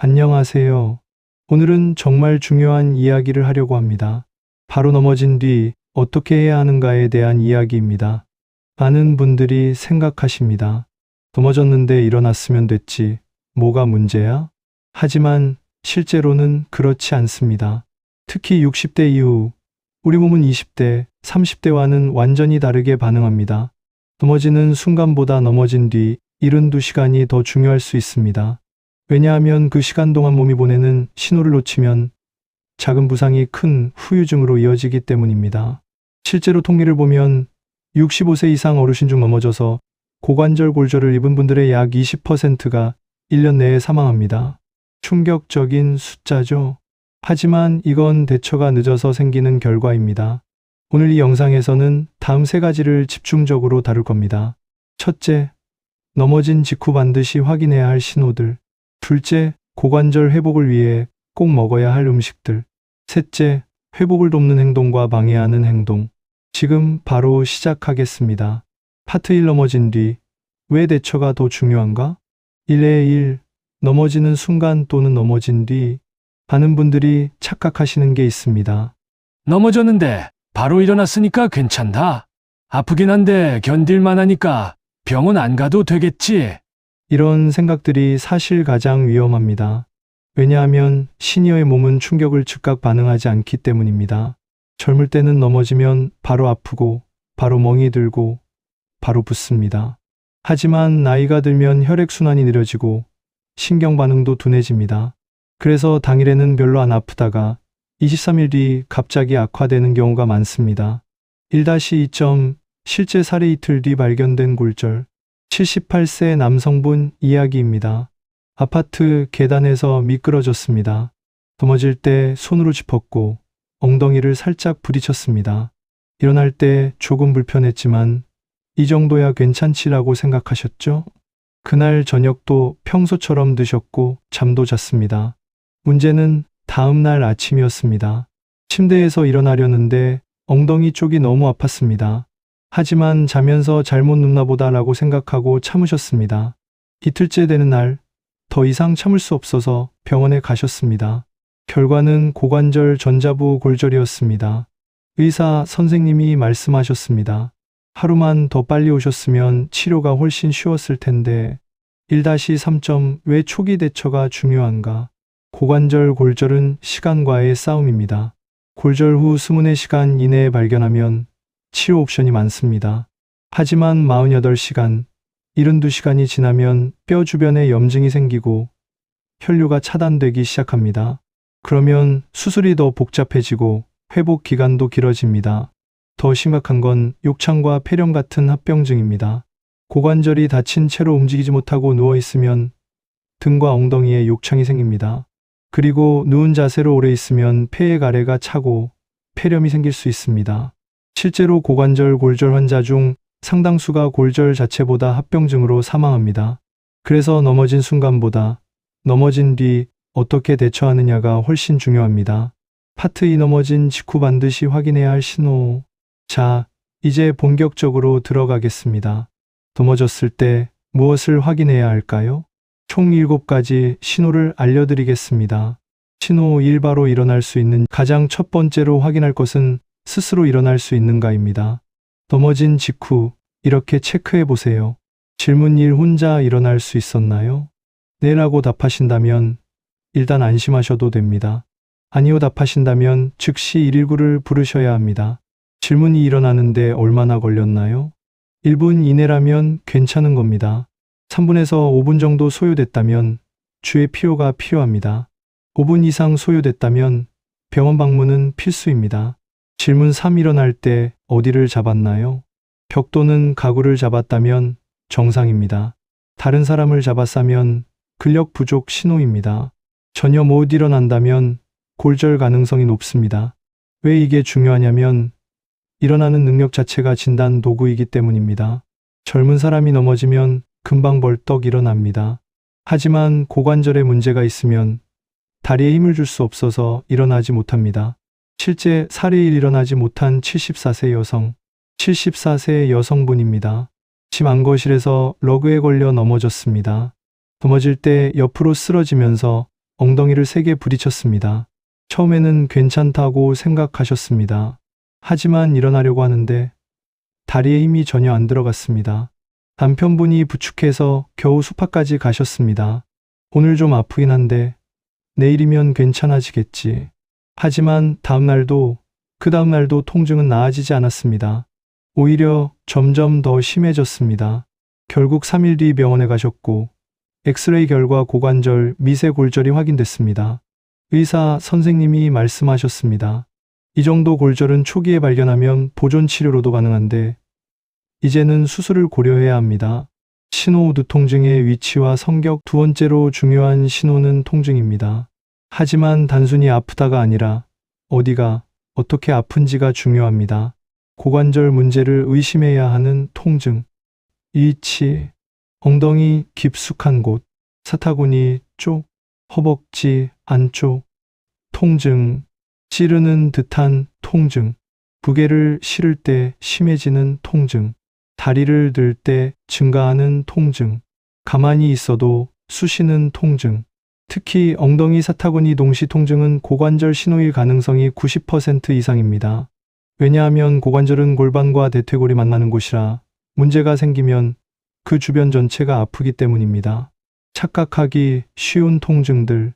안녕하세요. 오늘은 정말 중요한 이야기를 하려고 합니다. 바로 넘어진 뒤 어떻게 해야 하는가에 대한 이야기입니다. 많은 분들이 생각하십니다. 넘어졌는데 일어났으면 됐지. 뭐가 문제야? 하지만 실제로는 그렇지 않습니다. 특히 60대 이후 우리 몸은 20대, 30대와는 완전히 다르게 반응합니다. 넘어지는 순간보다 넘어진 뒤 72시간이 더 중요할 수 있습니다. 왜냐하면 그 시간 동안 몸이 보내는 신호를 놓치면 작은 부상이 큰 후유증으로 이어지기 때문입니다. 실제로 통계를 보면 65세 이상 어르신 중 넘어져서 고관절 골절을 입은 분들의 약 20%가 1년 내에 사망합니다. 충격적인 숫자죠. 하지만 이건 대처가 늦어서 생기는 결과입니다. 오늘 이 영상에서는 다음 세 가지를 집중적으로 다룰 겁니다. 첫째, 넘어진 직후 반드시 확인해야 할 신호들. 둘째, 고관절 회복을 위해 꼭 먹어야 할 음식들. 셋째, 회복을 돕는 행동과 방해하는 행동. 지금 바로 시작하겠습니다. 파트 1 넘어진 뒤 왜 대처가 더 중요한가? 1의 1. 넘어지는 순간 또는 넘어진 뒤 많은 분들이 착각하시는 게 있습니다. 넘어졌는데 바로 일어났으니까 괜찮다. 아프긴 한데 견딜만 하니까 병원 안 가도 되겠지. 이런 생각들이 사실 가장 위험합니다. 왜냐하면 시니어의 몸은 충격을 즉각 반응하지 않기 때문입니다. 젊을 때는 넘어지면 바로 아프고 바로 멍이 들고 바로 붓습니다. 하지만 나이가 들면 혈액순환이 느려지고 신경 반응도 둔해집니다. 그래서 당일에는 별로 안 아프다가 23일 뒤 갑자기 악화되는 경우가 많습니다. 1-2점 실제 사례 이틀 뒤 발견된 골절. 78세 남성분 이야기입니다. 아파트 계단에서 미끄러졌습니다. 넘어질 때 손으로 짚었고 엉덩이를 살짝 부딪혔습니다. 일어날 때 조금 불편했지만 이 정도야 괜찮지라고 생각하셨죠? 그날 저녁도 평소처럼 드셨고 잠도 잤습니다. 문제는 다음 날 아침이었습니다. 침대에서 일어나려는데 엉덩이 쪽이 너무 아팠습니다. 하지만 자면서 잘못 눕나 보다라고 생각하고 참으셨습니다. 이틀째 되는 날, 더 이상 참을 수 없어서 병원에 가셨습니다. 결과는 고관절 전자부 골절이었습니다. 의사 선생님이 말씀하셨습니다. 하루만 더 빨리 오셨으면 치료가 훨씬 쉬웠을 텐데 1-3점 왜 초기 대처가 중요한가? 고관절 골절은 시간과의 싸움입니다. 골절 후 24시간 이내에 발견하면 치료 옵션이 많습니다. 하지만 48시간, 72시간이 지나면 뼈 주변에 염증이 생기고 혈류가 차단되기 시작합니다. 그러면 수술이 더 복잡해지고 회복 기간도 길어집니다. 더 심각한 건 욕창과 폐렴 같은 합병증입니다. 고관절이 다친 채로 움직이지 못하고 누워있으면 등과 엉덩이에 욕창이 생깁니다. 그리고 누운 자세로 오래 있으면 폐의 가래가 차고 폐렴이 생길 수 있습니다. 실제로 고관절 골절 환자 중 상당수가 골절 자체보다 합병증으로 사망합니다. 그래서 넘어진 순간보다 넘어진 뒤 어떻게 대처하느냐가 훨씬 중요합니다. 파트 2 넘어진 직후 반드시 확인해야 할 신호. 자, 이제 본격적으로 들어가겠습니다. 넘어졌을 때 무엇을 확인해야 할까요? 총 7가지 신호를 알려드리겠습니다. 신호 1. 바로 일어날 수 있는 가장 첫 번째로 확인할 것은 스스로 일어날 수 있는가입니다. 넘어진 직후 이렇게 체크해 보세요. 질문 1. 혼자 일어날 수 있었나요? 네 라고 답하신다면 일단 안심하셔도 됩니다. 아니요 답하신다면 즉시 119를 부르셔야 합니다. 질문 2. 일어나는데 얼마나 걸렸나요? 1분 이내라면 괜찮은 겁니다. 3분에서 5분 정도 소요됐다면 주의 필요가 필요합니다. 5분 이상 소요됐다면 병원 방문은 필수입니다. 질문 3. 일어날 때 어디를 잡았나요? 벽 또는 가구를 잡았다면 정상입니다. 다른 사람을 잡았다면 근력 부족 신호입니다. 전혀 못 일어난다면 골절 가능성이 높습니다. 왜 이게 중요하냐면 일어나는 능력 자체가 진단 도구이기 때문입니다. 젊은 사람이 넘어지면 금방 벌떡 일어납니다. 하지만 고관절에 문제가 있으면 다리에 힘을 줄 수 없어서 일어나지 못합니다. 실제 사례일 일어나지 못한 74세 여성, 74세 여성분입니다. 집 안거실에서 러그에 걸려 넘어졌습니다. 넘어질 때 옆으로 쓰러지면서 엉덩이를 세게 부딪혔습니다. 처음에는 괜찮다고 생각하셨습니다. 하지만 일어나려고 하는데 다리에 힘이 전혀 안 들어갔습니다. 남편분이 부축해서 겨우 소파까지 가셨습니다. 오늘 좀 아프긴 한데 내일이면 괜찮아지겠지. 하지만 그 다음 날도 통증은 나아지지 않았습니다. 오히려 점점 더 심해졌습니다. 결국 3일 뒤 병원에 가셨고 엑스레이 결과 고관절 미세 골절이 확인됐습니다. 의사 선생님이 말씀하셨습니다. 이 정도 골절은 초기에 발견하면 보존 치료로도 가능한데 이제는 수술을 고려해야 합니다. 신호 두통증의 위치와 성격 두 번째로 중요한 신호는 통증입니다. 하지만 단순히 아프다가 아니라 어디가 어떻게 아픈지가 중요합니다. 고관절 문제를 의심해야 하는 통증. 위치, 엉덩이 깊숙한 곳, 사타구니 쪽, 허벅지 안쪽, 통증, 찌르는 듯한 통증, 무게를 실을 때 심해지는 통증, 다리를 들 때 증가하는 통증, 가만히 있어도 쑤시는 통증, 특히 엉덩이 사타구니 동시 통증은 고관절 신호일 가능성이 90% 이상입니다. 왜냐하면 고관절은 골반과 대퇴골이 만나는 곳이라 문제가 생기면 그 주변 전체가 아프기 때문입니다. 착각하기 쉬운 통증들.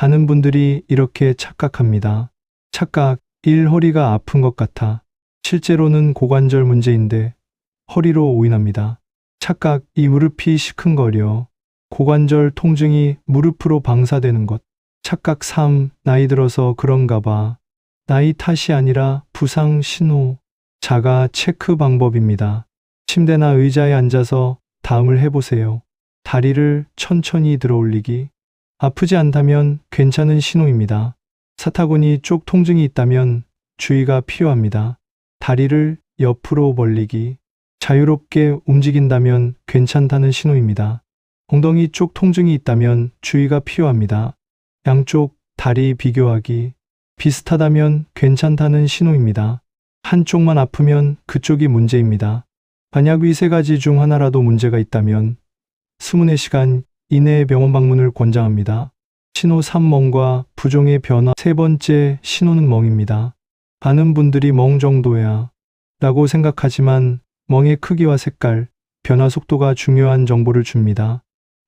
많은 분들이 이렇게 착각합니다. 착각 1. 허리가 아픈 것 같아. 실제로는 고관절 문제인데 허리로 오인합니다. 착각 2. 무릎이 시큰거려. 고관절 통증이 무릎으로 방사되는 것. 착각 3. 나이 들어서 그런가 봐. 나이 탓이 아니라 부상 신호. 자가 체크 방법입니다. 침대나 의자에 앉아서 다음을 해보세요. 다리를 천천히 들어 올리기. 아프지 않다면 괜찮은 신호입니다. 사타구니 쪽 통증이 있다면 주의가 필요합니다. 다리를 옆으로 벌리기. 자유롭게 움직인다면 괜찮다는 신호입니다. 엉덩이 쪽 통증이 있다면 주의가 필요합니다. 양쪽 다리 비교하기. 비슷하다면 괜찮다는 신호입니다. 한쪽만 아프면 그쪽이 문제입니다. 만약 이 세 가지 중 하나라도 문제가 있다면 24시간 이내에 병원 방문을 권장합니다. 신호 3. 멍과 부종의 변화. 세 번째 신호는 멍입니다. 많은 분들이 멍 정도야 라고 생각하지만 멍의 크기와 색깔, 변화 속도가 중요한 정보를 줍니다.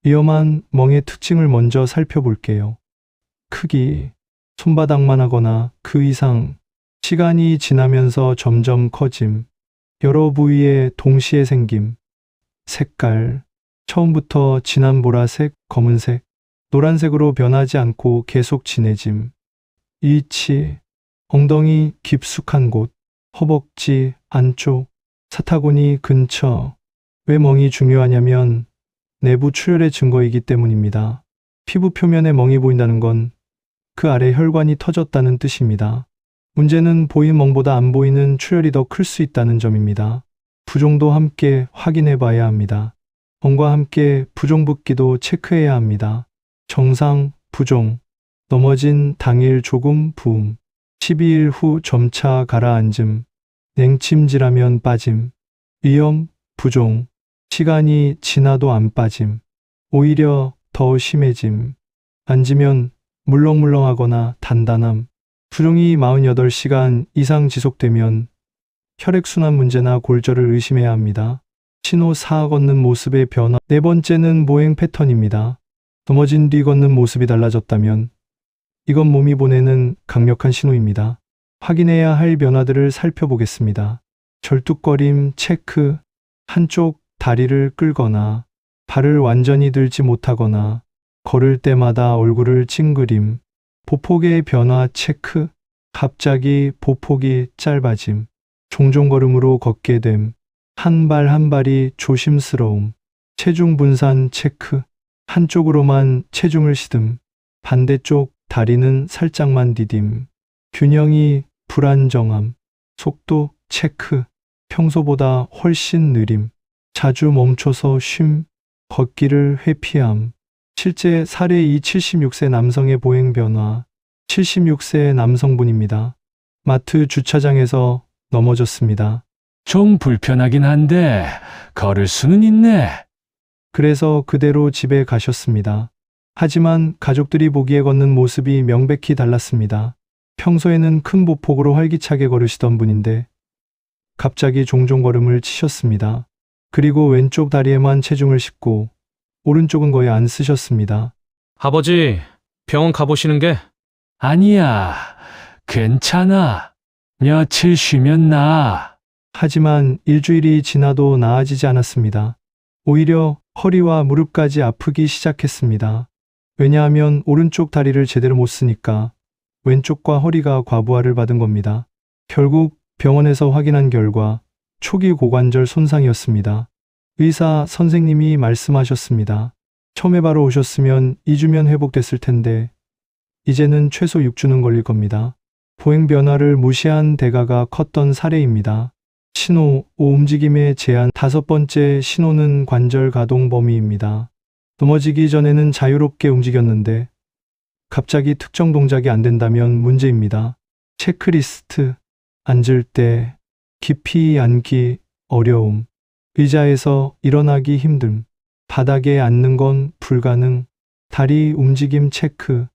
위험한 멍의 특징을 먼저 살펴볼게요. 크기, 손바닥만 하거나 그 이상, 시간이 지나면서 점점 커짐, 여러 부위에 동시에 생김, 색깔, 처음부터 진한 보라색, 검은색, 노란색으로 변하지 않고 계속 진해짐, 위치, 엉덩이 깊숙한 곳, 허벅지 안쪽, 사타구니 근처. 왜 멍이 중요하냐면 내부 출혈의 증거이기 때문입니다. 피부 표면에 멍이 보인다는 건 그 아래 혈관이 터졌다는 뜻입니다. 문제는 보이는 멍보다 안 보이는 출혈이 더 클 수 있다는 점입니다. 부종도 함께 확인해 봐야 합니다. 멍과 함께 부종 붓기도 체크해야 합니다. 정상, 부종, 넘어진 당일 조금 부음, 12일 후 점차 가라앉음, 냉침질하면 빠짐, 위험, 부종, 시간이 지나도 안 빠짐, 오히려 더 심해짐, 앉으면 물렁물렁하거나 단단함, 부종이 48시간 이상 지속되면 혈액순환 문제나 골절을 의심해야 합니다. 신호 4. 걷는 모습의 변화. 네 번째는 보행 패턴입니다. 넘어진 뒤 걷는 모습이 달라졌다면 이건 몸이 보내는 강력한 신호입니다. 확인해야 할 변화들을 살펴보겠습니다. 절뚝거림 체크. 한쪽 다리를 끌거나 발을 완전히 들지 못하거나 걸을 때마다 얼굴을 찡그림. 보폭의 변화 체크. 갑자기 보폭이 짧아짐. 종종 걸음으로 걷게 됨. 한 발 한 발이 조심스러움. 체중 분산 체크. 한쪽으로만 체중을 싣음. 반대쪽 다리는 살짝만 디딤. 균형이 불안정함. 속도 체크. 평소보다 훨씬 느림. 자주 멈춰서 쉼. 걷기를 회피함. 실제 사례 2. 76세 남성의 보행 변화. 76세 남성분입니다. 마트 주차장에서 넘어졌습니다. 좀 불편하긴 한데 걸을 수는 있네. 그래서 그대로 집에 가셨습니다. 하지만 가족들이 보기에 걷는 모습이 명백히 달랐습니다. 평소에는 큰 보폭으로 활기차게 걸으시던 분인데 갑자기 종종 걸음을 치셨습니다. 그리고 왼쪽 다리에만 체중을 싣고 오른쪽은 거의 안 쓰셨습니다. 아버지, 병원 가보시는 게? 아니야, 괜찮아. 며칠 쉬면 나아. 하지만 일주일이 지나도 나아지지 않았습니다. 오히려 허리와 무릎까지 아프기 시작했습니다. 왜냐하면 오른쪽 다리를 제대로 못 쓰니까 왼쪽과 허리가 과부하를 받은 겁니다. 결국 병원에서 확인한 결과 초기 고관절 손상이었습니다. 의사 선생님이 말씀하셨습니다. 처음에 바로 오셨으면 2주면 회복됐을 텐데 이제는 최소 6주는 걸릴 겁니다. 보행 변화를 무시한 대가가 컸던 사례입니다. 신호 5 움직임의 제한 5번째 신호는 관절 가동 범위입니다. 넘어지기 전에는 자유롭게 움직였는데 갑자기 특정 동작이 안 된다면 문제입니다. 체크리스트 앉을 때 깊이 앉기 어려움, 의자에서 일어나기 힘듦, 바닥에 앉는 건 불가능, 다리 움직임 체크,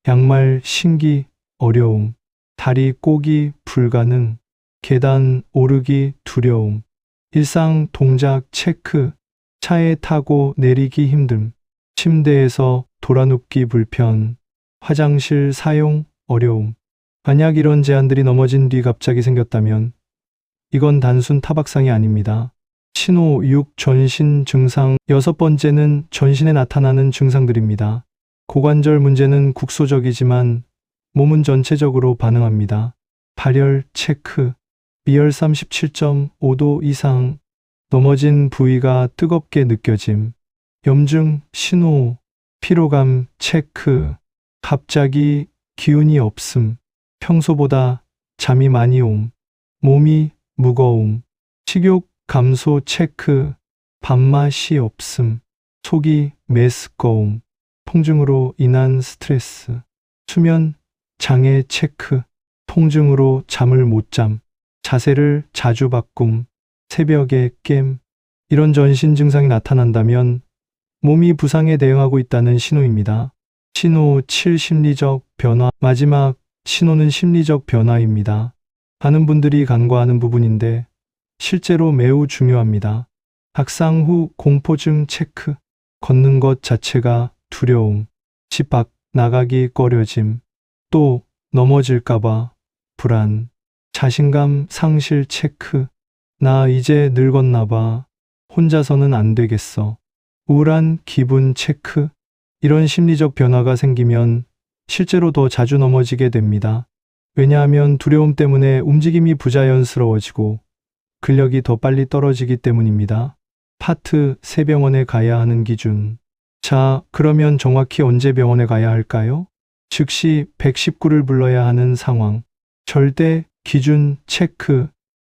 양말 신기 어려움, 다리 꼬기 불가능, 계단 오르기 두려움, 일상 동작 체크, 차에 타고 내리기 힘듦, 침대에서 돌아눕기 불편, 화장실 사용 어려움. 만약 이런 제한들이 넘어진 뒤 갑자기 생겼다면 이건 단순 타박상이 아닙니다. 신호 6 전신 증상 6번째는 전신에 나타나는 증상들입니다. 고관절 문제는 국소적이지만 몸은 전체적으로 반응합니다. 발열 체크, 미열 37.5도 이상, 넘어진 부위가 뜨겁게 느껴짐, 염증 신호, 피로감 체크, 갑자기 기운이 없음, 평소보다 잠이 많이 옴, 몸이 무거움, 식욕 감소 체크, 밥맛이 없음, 속이 메스꺼움, 통증으로 인한 스트레스, 수면 장애 체크, 통증으로 잠을 못 잠, 자세를 자주 바꿈, 새벽에 깸. 이런 전신 증상이 나타난다면 몸이 부상에 대응하고 있다는 신호입니다. 신호 7 심리적 변화. 마지막 신호는 심리적 변화입니다. 많은 분들이 간과하는 부분인데 실제로 매우 중요합니다. 학상 후 공포증 체크. 걷는 것 자체가 두려움, 집 밖 나가기 꺼려짐, 또 넘어질까봐 불안, 자신감 상실 체크. 나 이제 늙었나봐. 혼자서는 안 되겠어. 우울한 기분 체크. 이런 심리적 변화가 생기면 실제로 더 자주 넘어지게 됩니다. 왜냐하면 두려움 때문에 움직임이 부자연스러워지고 근력이 더 빨리 떨어지기 때문입니다. 파트 3 병원에 가야 하는 기준. 자, 그러면 정확히 언제 병원에 가야 할까요? 즉시 119를 불러야 하는 상황. 절대 기준 체크.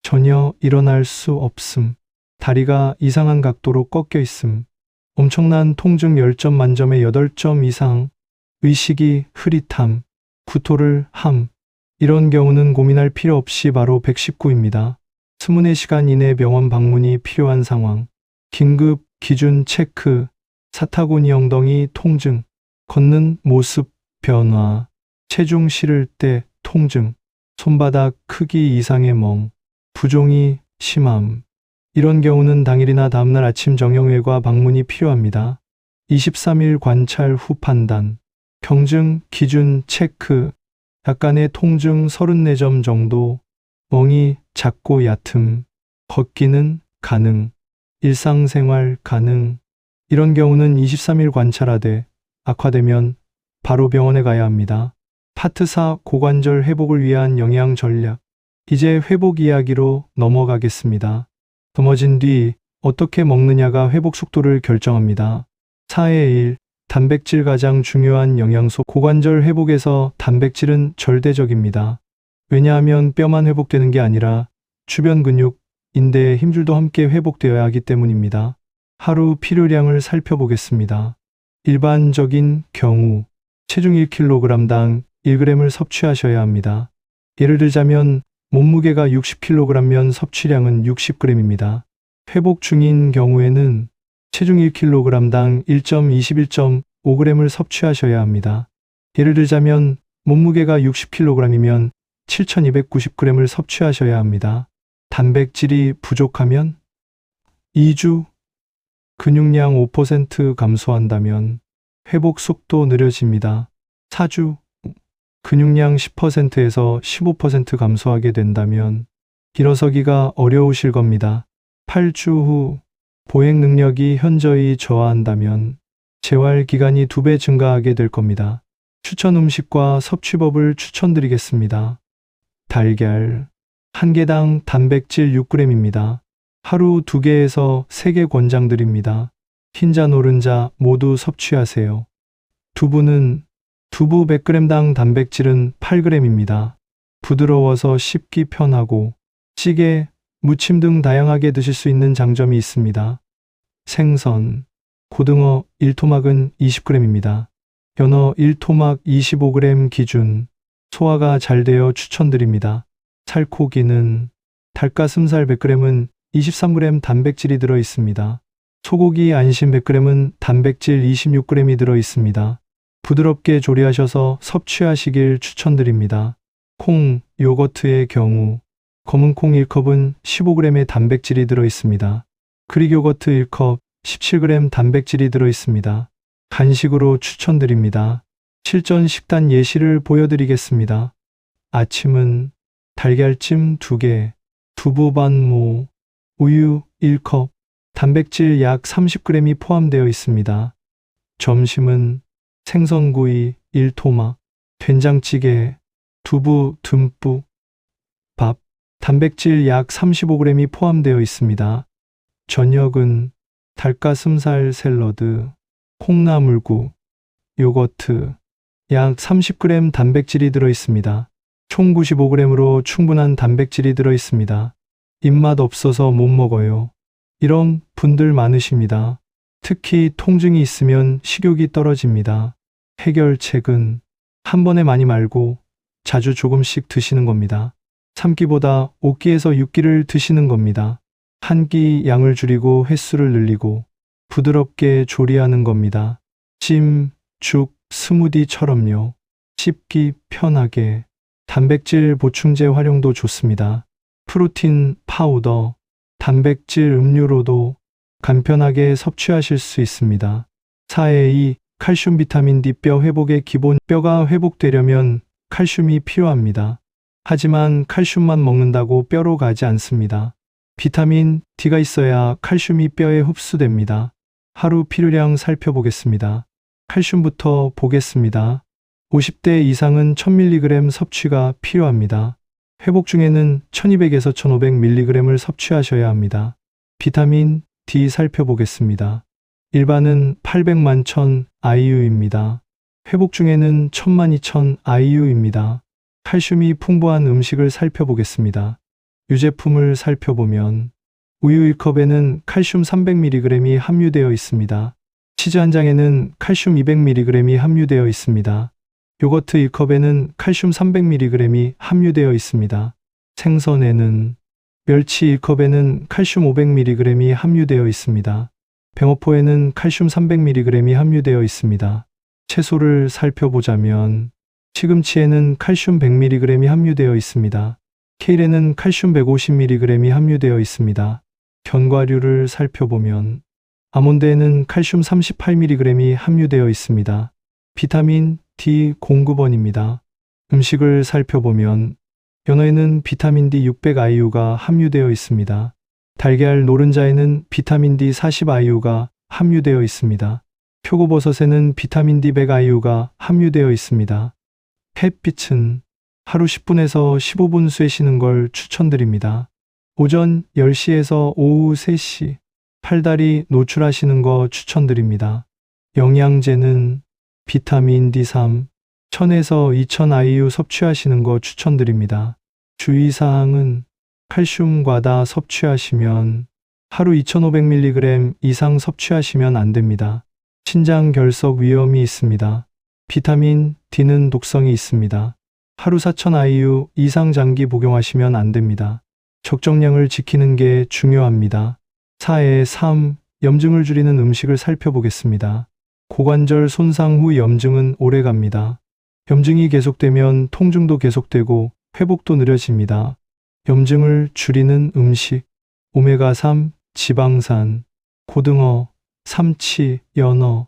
전혀 일어날 수 없음. 다리가 이상한 각도로 꺾여 있음. 엄청난 통증 10점 만점에 8점 이상. 의식이 흐릿함. 구토를 함. 이런 경우는 고민할 필요 없이 바로 119입니다. 24시간 이내 병원 방문이 필요한 상황. 긴급 기준 체크. 사타구니 엉덩이 통증. 걷는 모습 변화. 체중 실을 때 통증. 손바닥 크기 이상의 멍. 부종이 심함. 이런 경우는 당일이나 다음날 아침 정형외과 방문이 필요합니다. 23일 관찰 후 판단. 경증 기준 체크. 약간의 통증 34점 정도. 멍이 작고 얕음. 걷기는 가능. 일상생활 가능. 이런 경우는 23일 관찰하되 악화되면 바로 병원에 가야 합니다. 파트 4 고관절 회복을 위한 영양 전략. 이제 회복 이야기로 넘어가겠습니다. 넘어진 뒤 어떻게 먹느냐가 회복 속도를 결정합니다. 4의 1. 단백질 가장 중요한 영양소. 고관절 회복에서 단백질은 절대적입니다. 왜냐하면 뼈만 회복되는 게 아니라 주변 근육, 인대의 힘줄도 함께 회복되어야 하기 때문입니다. 하루 필요량을 살펴보겠습니다. 일반적인 경우 체중 1kg당 1g을 섭취하셔야 합니다. 예를 들자면 몸무게가 60kg면 섭취량은 60g입니다. 회복 중인 경우에는 체중 1kg당 1.21점 5g을 섭취하셔야 합니다. 예를 들자면 몸무게가 60kg이면 7290g을 섭취하셔야 합니다. 단백질이 부족하면 2주, 근육량 5% 감소한다면 회복 속도 느려집니다. 4주, 근육량 10%에서 15% 감소하게 된다면 일어서기가 어려우실 겁니다. 8주 후 보행 능력이 현저히 저하한다면 재활 기간이 2배 증가하게 될 겁니다. 추천 음식과 섭취법을 추천드리겠습니다. 달걀, 한 개당 단백질 6g입니다. 하루 2개에서 3개 권장드립니다. 흰자 노른자 모두 섭취하세요. 두부는 두부 100g당 단백질은 8g입니다. 부드러워서 씹기 편하고 찌개, 무침 등 다양하게 드실 수 있는 장점이 있습니다. 생선, 고등어 1토막은 20g입니다. 연어 1토막 25g 기준, 소화가 잘 되어 추천드립니다. 살코기는 닭가슴살 100g은 23g 단백질이 들어 있습니다. 소고기 안심 100g은 단백질 26g이 들어 있습니다. 부드럽게 조리하셔서 섭취하시길 추천드립니다. 콩, 요거트의 경우 검은 콩 1컵은 15g의 단백질이 들어 있습니다. 그릭 요거트 1컵 17g 단백질이 들어 있습니다. 간식으로 추천드립니다. 실전 식단 예시를 보여드리겠습니다. 아침은 달걀찜 2개, 두부 반모, 우유 1컵, 단백질 약 30g이 포함되어 있습니다. 점심은 생선구이 1토막, 된장찌개, 두부 듬뿍, 밥, 단백질 약 35g이 포함되어 있습니다. 저녁은 닭가슴살 샐러드, 콩나물국, 요거트, 약 30g 단백질이 들어 있습니다. 총 95g으로 충분한 단백질이 들어 있습니다. 입맛 없어서 못 먹어요. 이런 분들 많으십니다. 특히 통증이 있으면 식욕이 떨어집니다. 해결책은 한 번에 많이 말고 자주 조금씩 드시는 겁니다. 3끼보다 5끼에서 6끼를 드시는 겁니다. 한 끼 양을 줄이고 횟수를 늘리고 부드럽게 조리하는 겁니다. 찜, 죽, 스무디처럼요. 씹기 편하게. 단백질 보충제 활용도 좋습니다. 프로틴 파우더, 단백질 음료로도 간편하게 섭취하실 수 있습니다. 4A 칼슘 비타민 D 뼈 회복의 기본. 뼈가 회복되려면 칼슘이 필요합니다. 하지만 칼슘만 먹는다고 뼈로 가지 않습니다. 비타민 D가 있어야 칼슘이 뼈에 흡수됩니다. 하루 필요량 살펴보겠습니다. 칼슘부터 보겠습니다. 50대 이상은 1000mg 섭취가 필요합니다. 회복 중에는 1200에서 1500mg을 섭취하셔야 합니다. 비타민 D 살펴보겠습니다. 일반은 800만 1000 IU입니다. 회복 중에는 1000만 2000 IU입니다. 칼슘이 풍부한 음식을 살펴보겠습니다. 유제품을 살펴보면 우유 1컵에는 칼슘 300mg이 함유되어 있습니다. 치즈 한 장에는 칼슘 200mg이 함유되어 있습니다. 요거트 1컵에는 칼슘 300mg이 함유되어 있습니다. 생선에는 멸치 1컵에는 칼슘 500mg이 함유되어 있습니다. 뱅어포에는 칼슘 300mg이 함유되어 있습니다. 채소를 살펴보자면 시금치에는 칼슘 100mg이 함유되어 있습니다. 케일에는 칼슘 150mg이 함유되어 있습니다. 견과류를 살펴보면 아몬드에는 칼슘 38mg이 함유되어 있습니다. 비타민 D 공급원입니다. 음식을 살펴보면 연어에는 비타민 D 600 IU가 함유되어 있습니다. 달걀 노른자에는 비타민 D 40 IU가 함유되어 있습니다. 표고버섯에는 비타민 D 100 IU가 함유되어 있습니다. 햇빛은 하루 10분에서 15분 쐬시는 걸 추천드립니다. 오전 10시에서 오후 3시 팔다리 노출하시는 거 추천드립니다. 영양제는 비타민 D3 1000에서 2000 IU 섭취하시는 거 추천드립니다. 주의사항은 칼슘 과다 섭취하시면 하루 2500mg 이상 섭취하시면 안 됩니다. 신장 결석 위험이 있습니다. 비타민 D는 독성이 있습니다. 하루 4000 IU 이상 장기 복용하시면 안 됩니다. 적정량을 지키는 게 중요합니다. 4의 3, 염증을 줄이는 음식을 살펴보겠습니다. 고관절 손상 후 염증은 오래 갑니다. 염증이 계속되면 통증도 계속되고 회복도 느려집니다. 염증을 줄이는 음식, 오메가3, 지방산, 고등어, 삼치, 연어,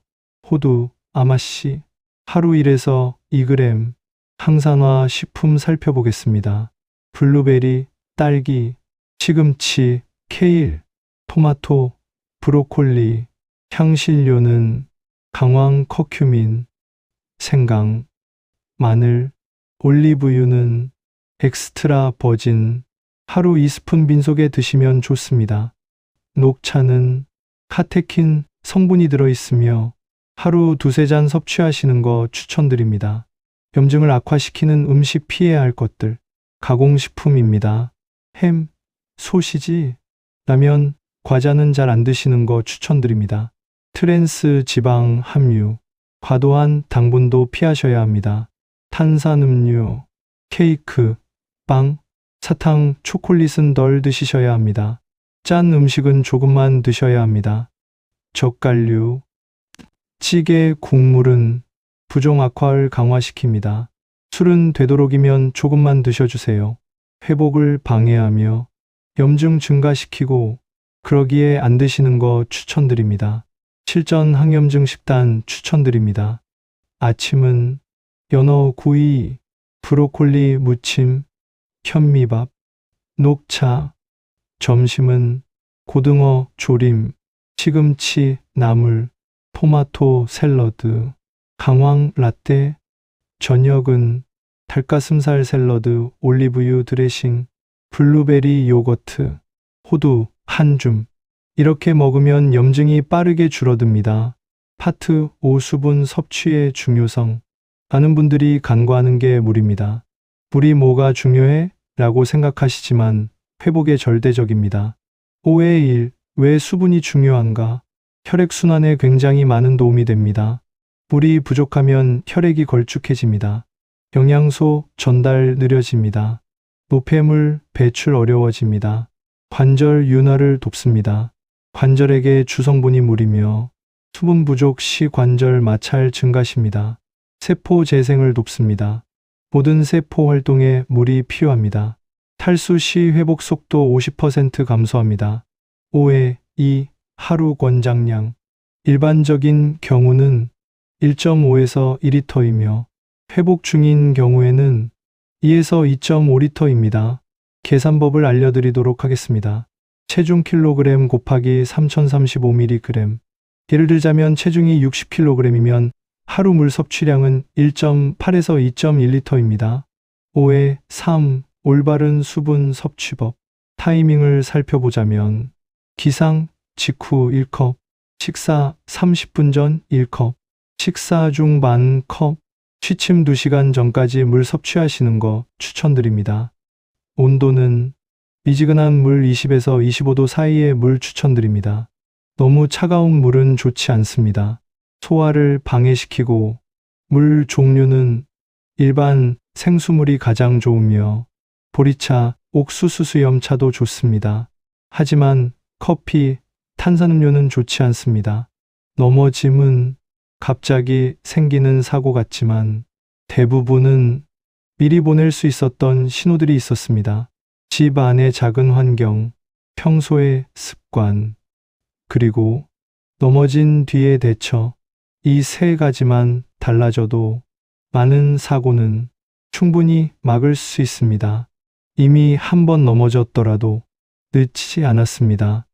호두, 아마씨, 하루 1에서 2g, 항산화 식품 살펴보겠습니다. 블루베리, 딸기, 시금치, 케일, 토마토, 브로콜리, 향신료는 강황 커큐민, 생강, 마늘, 올리브유는 엑스트라 버진, 하루 2스푼 빈속에 드시면 좋습니다. 녹차는 카테킨 성분이 들어있으며 하루 2-3잔 섭취하시는 거 추천드립니다. 염증을 악화시키는 음식 피해야 할 것들, 가공식품입니다. 햄, 소시지, 라면, 과자는 잘 안 드시는 거 추천드립니다. 트랜스 지방 함유, 과도한 당분도 피하셔야 합니다. 탄산음료, 케이크, 빵, 사탕, 초콜릿은 덜 드시셔야 합니다. 짠 음식은 조금만 드셔야 합니다. 젓갈류, 찌개, 국물은 부종 악화를 강화시킵니다. 술은 되도록이면 조금만 드셔주세요. 회복을 방해하며 염증 증가시키고 그러기에 안 드시는 거 추천드립니다. 실전 항염증 식단 추천드립니다. 아침은 연어 구이, 브로콜리 무침, 현미밥, 녹차. 점심은 고등어 조림, 시금치 나물, 토마토 샐러드, 강황 라떼. 저녁은 닭가슴살 샐러드, 올리브유 드레싱, 블루베리 요거트, 호두 한 줌. 이렇게 먹으면 염증이 빠르게 줄어듭니다. 파트 5 수분 섭취의 중요성. 많은 분들이 간과하는 게 물입니다. 물이 뭐가 중요해? 라고 생각하시지만 회복에 절대적입니다. 5의 1. 왜 수분이 중요한가? 혈액순환에 굉장히 많은 도움이 됩니다. 물이 부족하면 혈액이 걸쭉해집니다. 영양소 전달 느려집니다. 노폐물 배출 어려워집니다. 관절 윤활을 돕습니다. 관절에게 주성분이 물이며 수분 부족 시 관절 마찰 증가십니다. 세포 재생을 돕습니다. 모든 세포 활동에 물이 필요합니다. 탈수 시 회복 속도 50% 감소합니다. 5의 2. 하루 권장량. 일반적인 경우는 1.5에서 2리터이며 회복 중인 경우에는 2에서 2.5리터입니다. 계산법을 알려드리도록 하겠습니다. 체중 킬로그램 곱하기 3035mg. 예를 들자면 체중이 60kg이면 하루 물 섭취량은 1.8에서 2.1리터입니다. 5의 3. 올바른 수분 섭취법. 타이밍을 살펴보자면 기상 직후 1컵, 식사 30분 전 1컵, 식사 중 반 컵, 취침 2시간 전까지 물 섭취하시는 거 추천드립니다. 온도는 미지근한 물 20에서 25도 사이의 물 추천드립니다. 너무 차가운 물은 좋지 않습니다. 소화를 방해시키고 물 종류는 일반 생수물이 가장 좋으며 보리차, 옥수수 수염차도 좋습니다. 하지만 커피, 탄산음료는 좋지 않습니다. 넘어짐은 갑자기 생기는 사고 같지만 대부분은 미리 보낼 수 있었던 신호들이 있었습니다. 집 안의 작은 환경, 평소의 습관, 그리고 넘어진 뒤의 대처. 이 세 가지만 달라져도 많은 사고는 충분히 막을 수 있습니다. 이미 한 번 넘어졌더라도 늦지 않았습니다.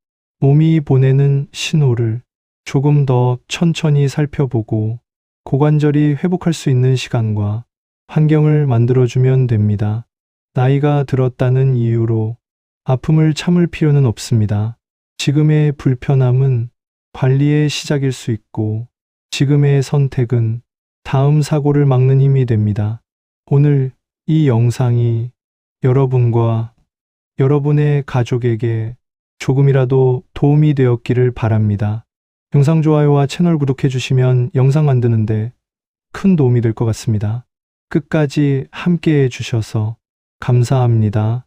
몸이 보내는 신호를 조금 더 천천히 살펴보고 고관절이 회복할 수 있는 시간과 환경을 만들어주면 됩니다. 나이가 들었다는 이유로 아픔을 참을 필요는 없습니다. 지금의 불편함은 관리의 시작일 수 있고 지금의 선택은 다음 사고를 막는 힘이 됩니다. 오늘 이 영상이 여러분과 여러분의 가족에게 조금이라도 도움이 되었기를 바랍니다. 영상 좋아요와 채널 구독해 주시면 영상 만드는데 큰 도움이 될 것 같습니다. 끝까지 함께 해주셔서 감사합니다.